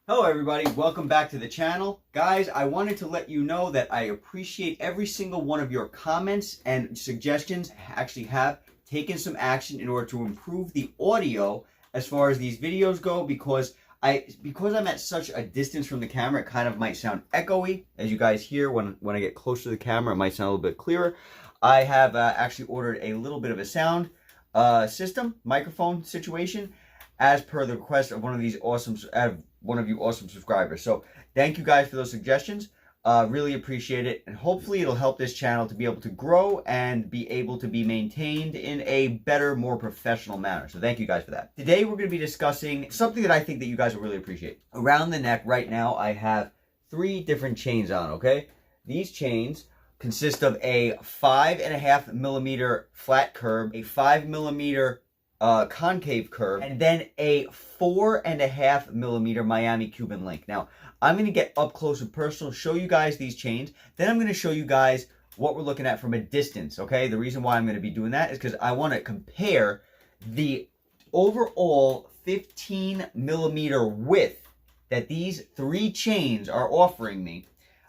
Hello everybody, welcome back to the channel. Guys, I wanted to let you know that I appreciate every single one of your comments and suggestions. I actually have taken some action in order to improve the audio as far as these videos go because I'm at such a distance from the camera, it kind of might sound echoey. As you guys hear, when I get closer to the camera, it might sound a little bit clearer. I have actually ordered a little bit of a sound system, microphone situation, as per the request of one of you awesome subscribers. So thank you guys for those suggestions. Really appreciate it, and hopefully it'll help this channel to be able to grow and be able to be maintained in a better, more professional manner. So thank you guys for that. Today we're going to be discussing something that I think that you guys will really appreciate. Around the neck right now I have 3 different chains on, okay? These chains consist of a 5.5 millimeter flat curb, a 5 millimeter concave curve, and then a 4.5 millimeter Miami Cuban link. Now, I'm going to get up close and personal, show you guys these chains. Then I'm going to show you guys what we're looking at from a distance, okay? The reason why I'm going to be doing that is because I want to compare the overall 15 millimeter width that these 3 chains are offering me.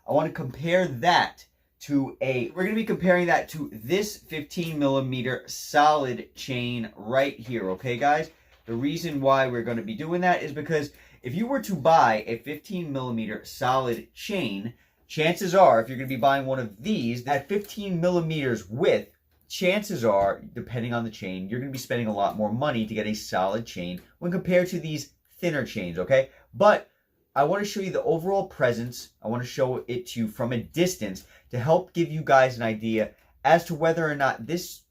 I want to compare that to we're going to be comparing that to this 15 millimeter solid chain right here, okay guys? The reason why we're going to be doing that is because if you were to buy a 15 millimeter solid chain, chances are, if you're going to be buying one of these, that 15 millimeters width, chances are, depending on the chain, you're going to be spending a lot more money to get a solid chain when compared to these thinner chains, okay? But I want to show you the overall presence. I want to show it to you from a distance to help give you guys an idea as to whether or not this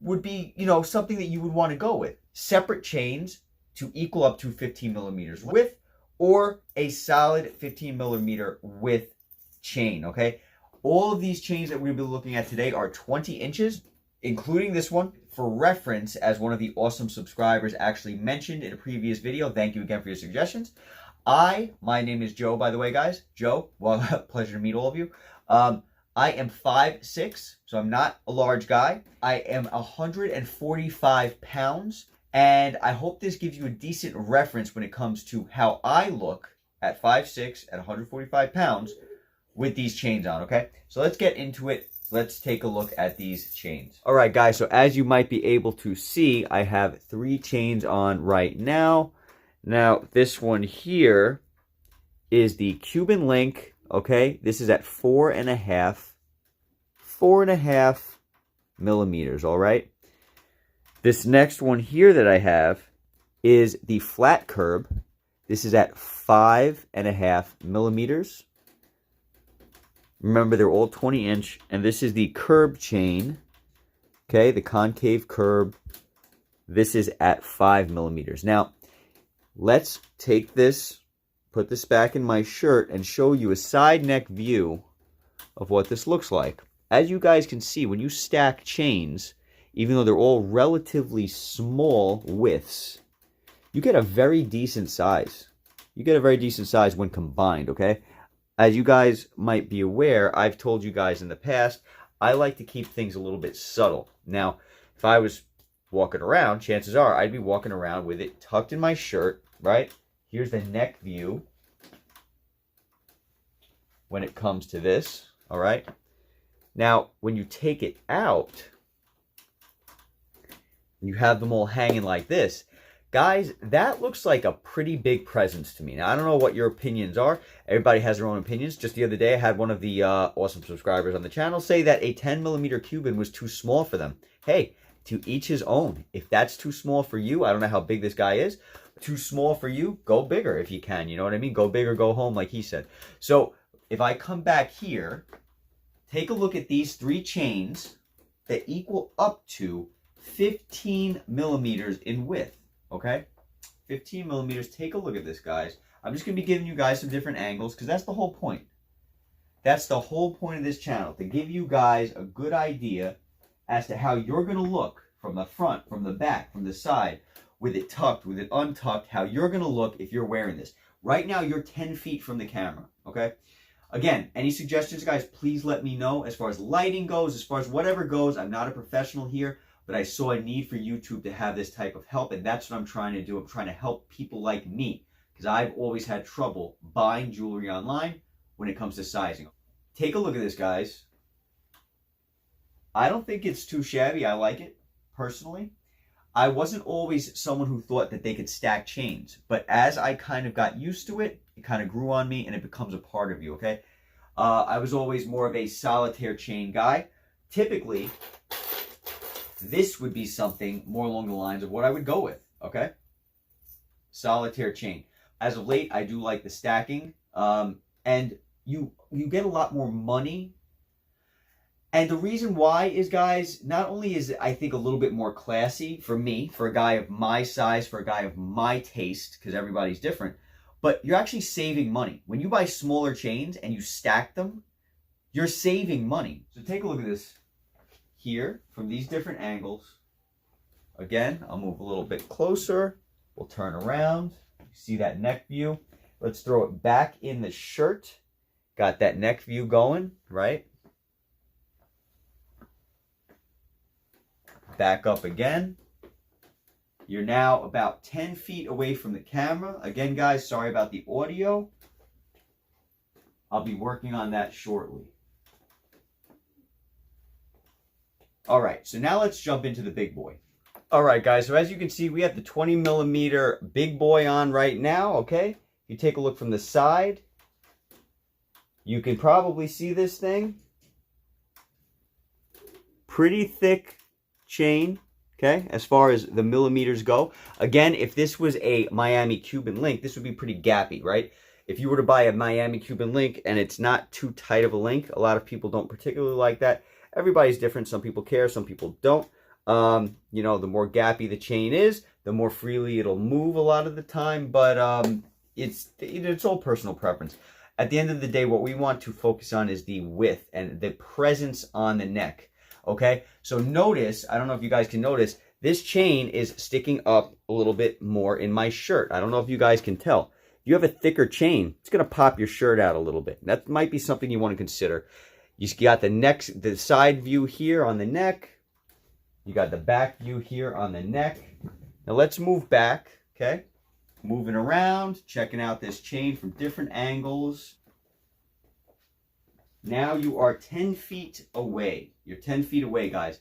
would be, something that you would want to go with. Separate chains to equal up to 15 millimeters width, or a solid 15 millimeter width chain, okay? All of these chains that we'll be looking at today are 20 inches, including this one. For reference, as one of the awesome subscribers actually mentioned in a previous video, thank you again for your suggestions. My name is Joe, by the way, guys. Joe, well, pleasure to meet all of you. I am 5'6", so I'm not a large guy. I am 145 pounds, and I hope this gives you a decent reference when it comes to how I look at 5'6", at 145 pounds with these chains on, okay? So let's get into it. Let's take a look at these chains. All right, guys, so as you might be able to see, I have 3 chains on right now. Now, this one here is the Cuban link, okay? This is at 4.5 millimeters, all right? This next one here that I have is the flat curb. This is at 5.5 millimeters. Remember, they're all 20 inch, and this is the curb chain, okay? The concave curb. This is at 5 millimeters. Now, let's take this, put this back in my shirt, and show you a side neck view of what this looks like. As you guys can see, when you stack chains, even though they're all relatively small widths, you get a very decent size. You get a very decent size when combined, okay? As you guys might be aware, I've told you guys in the past, I like to keep things a little bit subtle. Now, if I was walking around, chances are I'd be walking around with it tucked in my shirt, right? Here's the neck view when it comes to this, all right? Now, when you take it out, you have them all hanging like this. Guys, that looks like a pretty big presence to me. Now, I don't know what your opinions are. Everybody has their own opinions. Just the other day, I had one of the awesome subscribers on the channel say that a 10 millimeter Cuban was too small for them. Hey, to each his own. If that's too small for you, I don't know how big this guy is. Too small for you, go bigger if you can. You know what I mean? Go big or go home, like he said. So if I come back here, take a look at these 3 chains that equal up to 15 millimeters in width, okay? 15 millimeters. Take a look at this, guys. I'm just going to be giving you guys some different angles because that's the whole point. That's the whole point of this channel, to give you guys a good idea as to how you're going to look from the front, from the back, from the side, with it tucked, with it untucked, how you're going to look if you're wearing this. Right now, you're 10 feet from the camera, okay? Again, any suggestions, guys, please let me know. As far as lighting goes, as far as whatever goes, I'm not a professional here, but I saw a need for YouTube to have this type of help, and that's what I'm trying to do. I'm trying to help people like me, because because I've always had trouble buying jewelry online when it comes to sizing. Take a look at this, guys. I don't think it's too shabby. I like it, personally. I wasn't always someone who thought that they could stack chains, but as I kind of got used to it, it kind of grew on me and it becomes a part of you, okay? I was always more of a solitaire chain guy. Typically, this would be something more along the lines of what I would go with, okay? Solitaire chain. As of late, I do like the stacking, and you get a lot more money. And the reason why is, guys, not only is it, I think, a little bit more classy for me, for a guy of my size, for a guy of my taste, because everybody's different, but you're actually saving money. When you buy smaller chains and you stack them, you're saving money. So take a look at this here from these different angles. Again, I'll move a little bit closer. We'll turn around. See that neck view? Let's throw it back in the shirt. Got that neck view going, right? Back up again. You're now about 10 feet away from the camera. Again, guys, sorry about the audio. I'll be working on that shortly. All right, so now let's jump into the big boy. All right, guys, so as you can see, we have the 20 millimeter big boy on right now, okay? If you take a look from the side, you can probably see this thing. Pretty thick chain, okay, as far as the millimeters go. Again, if this was a Miami Cuban link, this would be pretty gappy, right? If you were to buy a Miami Cuban link and it's not too tight of a link, a lot of people don't particularly like that. Everybody's different. Some people care, some people don't. You know, the more gappy the chain is, the more freely it'll move a lot of the time, but it's all personal preference. At the end of the day, what we want to focus on is the width and the presence on the neck. Okay, so notice, I don't know if you guys can notice, this chain is sticking up a little bit more in my shirt. I don't know if you guys can tell. If you have a thicker chain, it's going to pop your shirt out a little bit. That might be something you want to consider. You got the side view here on the neck. You got the back view here on the neck. Now let's move back, okay? Moving around, checking out this chain from different angles. Now you are 10 feet away. You're 10 feet away, guys.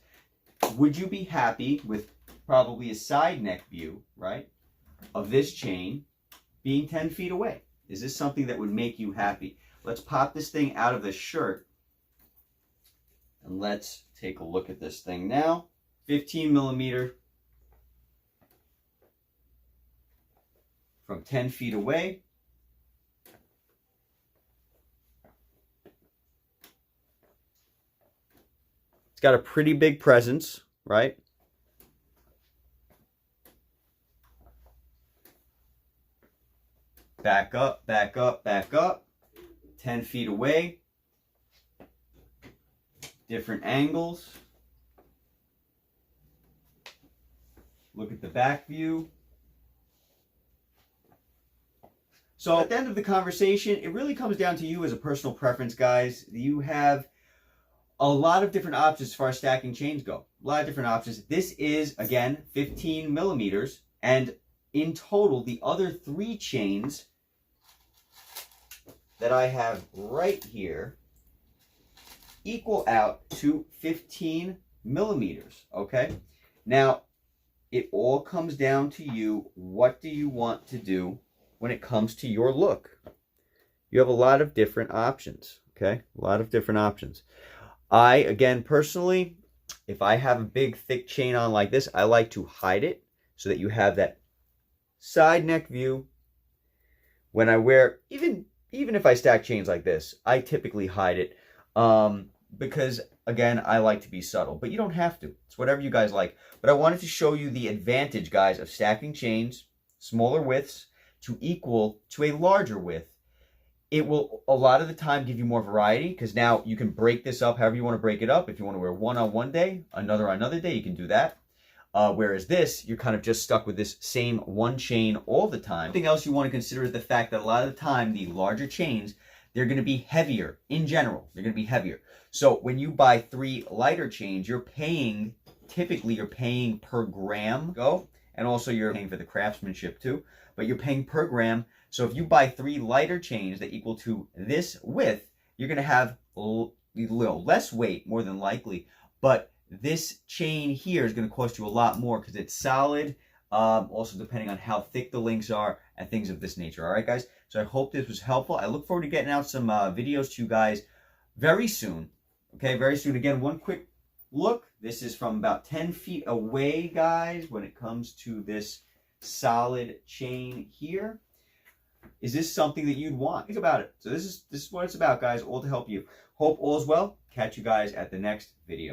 Would you be happy with probably a side neck view, right, of this chain being 10 feet away? Is this something that would make you happy? Let's pop this thing out of the shirt and let's take a look at this thing now. 15 millimeter from 10 feet away. Got a pretty big presence, right? Back up, back up, back up. 10 feet away. Different angles. Look at the back view. So at the end of the conversation, it really comes down to you as a personal preference, guys. You have a lot of different options as far as stacking chains go. A lot of different options. This is, again, 15 millimeters. And in total, the other 3 chains that I have right here equal out to 15 millimeters, okay? Now, it all comes down to you. What do you want to do when it comes to your look? You have a lot of different options, okay? A lot of different options. I, again, personally, if I have a big, thick chain on like this, I like to hide it so that you have that side neck view. When I wear, even if I stack chains like this, I typically hide it because, again, I like to be subtle. But you don't have to. It's whatever you guys like. But I wanted to show you the advantage, guys, of stacking chains, smaller widths, to equal to a larger width. It will, a lot of the time, give you more variety because now you can break this up however you want to break it up. If you want to wear one on one day, another on another day, you can do that. Whereas this, you're kind of just stuck with this same one chain all the time. Something else you want to consider is the fact that a lot of the time, the larger chains, they're going to be heavier in general. They're going to be heavier. So when you buy 3 lighter chains, typically you're paying per gram, and also you're paying for the craftsmanship too, but you're paying per gram. So if you buy 3 lighter chains that equal to this width, you're going to have a little less weight, more than likely. But this chain here is going to cost you a lot more because it's solid. Also depending on how thick the links are and things of this nature. All right, guys. So I hope this was helpful. I look forward to getting out some videos to you guys very soon. Okay, very soon. Again, one quick look. This is from about 10 feet away, guys, when it comes to this solid chain here. Is this something that you'd want? Think about it. So this is what it's about, guys, all to help you. Hope all is well. Catch you guys at the next video.